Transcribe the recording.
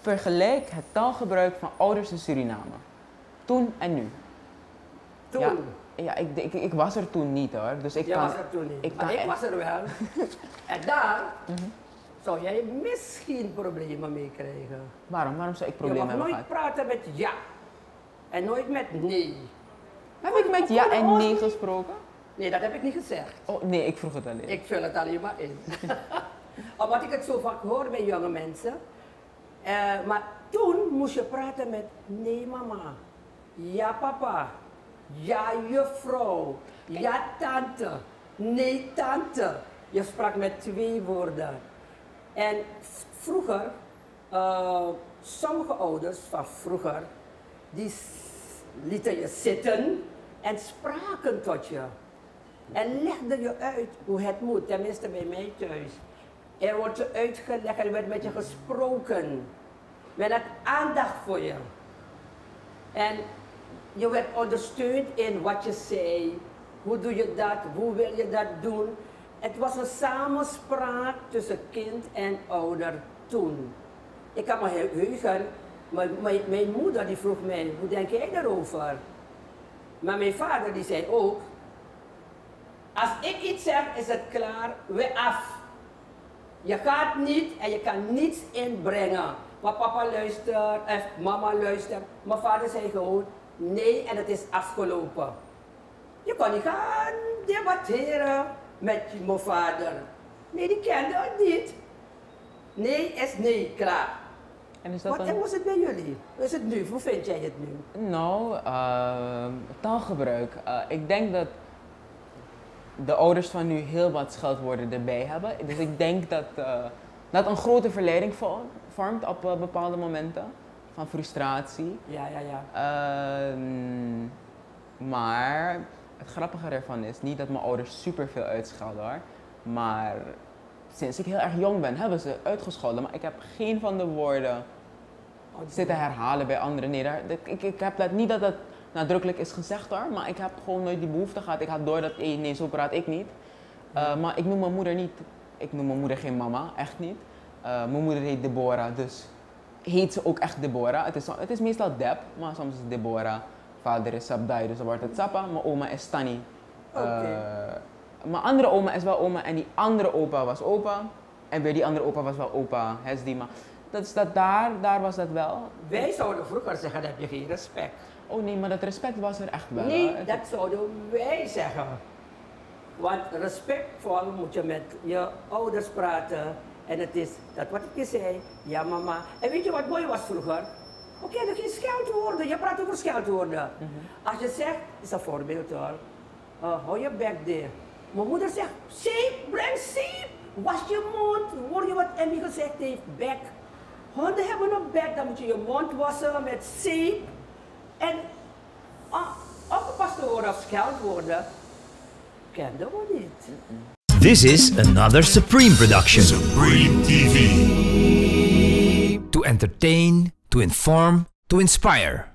vergelijk het taalgebruik van ouders in Suriname. Toen en nu. Toen? Ja, ik was er toen niet hoor. Dus ik Jij was er toen niet, maar ik was er wel. En daar zou jij misschien problemen mee krijgen. Waarom zou ik Je problemen mag hebben nooit gehad? praten met ja. En nooit met nee. Heb ik met ja en nee gesproken? Nee, dat heb ik niet gezegd. Oh nee, ik vroeg het alleen. Ik vul het alleen maar in. Omdat ik het zo vaak hoor bij jonge mensen. Maar toen moest je praten met nee mama, ja papa, ja juffrouw, ja tante, nee tante. Je sprak met 2 woorden. En vroeger, sommige ouders van vroeger, die lieten je zitten en spraken tot je. En legden je uit hoe het moet, tenminste bij mij thuis. Er wordt je uitgelegd en er werd met je gesproken. Men had aandacht voor je. En je werd ondersteund in wat je zei. Hoe doe je dat? Hoe wil je dat doen? Het was een samenspraak tussen kind en ouder toen. Ik kan me heugen, mijn moeder die vroeg mij, hoe denk jij daarover? Maar mijn vader die zei ook, als ik iets zeg is het klaar, weer af. Je gaat niet en je kan niets inbrengen. Wat papa luistert, mama luistert. Mijn vader zei gewoon nee en het is afgelopen. Je kon niet gaan debatteren met mijn vader. Nee, die kende het niet. Nee is nee, klaar. En is dat Hoe was het bij jullie? Hoe is het nu? Hoe vind jij het nu? Nou, taalgebruik. Ik denk dat de ouders van nu heel wat scheldwoorden erbij hebben. Dus ik denk dat dat een grote verleiding vormt op bepaalde momenten. Van frustratie. Ja. Maar het grappige ervan is niet dat mijn ouders super veel uitschelden hoor. Maar sinds ik heel erg jong ben hebben ze uitgescholden. Maar ik heb geen van de woorden zitten herhalen bij anderen. Nee, ik heb dat niet dat het nadrukkelijk is gezegd hoor. Maar ik heb gewoon nooit die behoefte gehad. Ik had door dat, nee, zo praat ik niet. Maar ik noem mijn moeder niet, ik noem mijn moeder geen mama, echt niet. Mijn moeder heet Deborah, dus heet ze ook echt Deborah. Het is meestal Deb, maar soms is het Deborah. Vader is Sabdai, dus dan wordt het Sappa. Mijn oma is Tani. Mijn andere oma is wel oma en die andere opa was opa. En weer die andere opa was wel opa, Hesdima. Daar was dat wel. Wij zouden vroeger zeggen, dan heb je geen respect. Oh nee, maar dat respect was er echt wel. Nee, dat zouden wij zeggen. Want respectvol moet je met je ouders praten. En het is dat wat ik je zei, ja mama. En weet je wat mooi was vroeger? Oké, er geen scheldwoorden, je praat over scheldwoorden. Als je zegt, is een voorbeeld hoor, hou je bek dicht. Mijn moeder zegt, zeep, breng zeep, was je mond, hoor je wat Emmy gezegd heeft, bek. Honden hebben een bek, dan moet je je mond wassen met zeep. En opgepast worden of scheldwoorden, kenden we niet. This is another Supreme production. Supreme TV. To entertain, to inform, to inspire.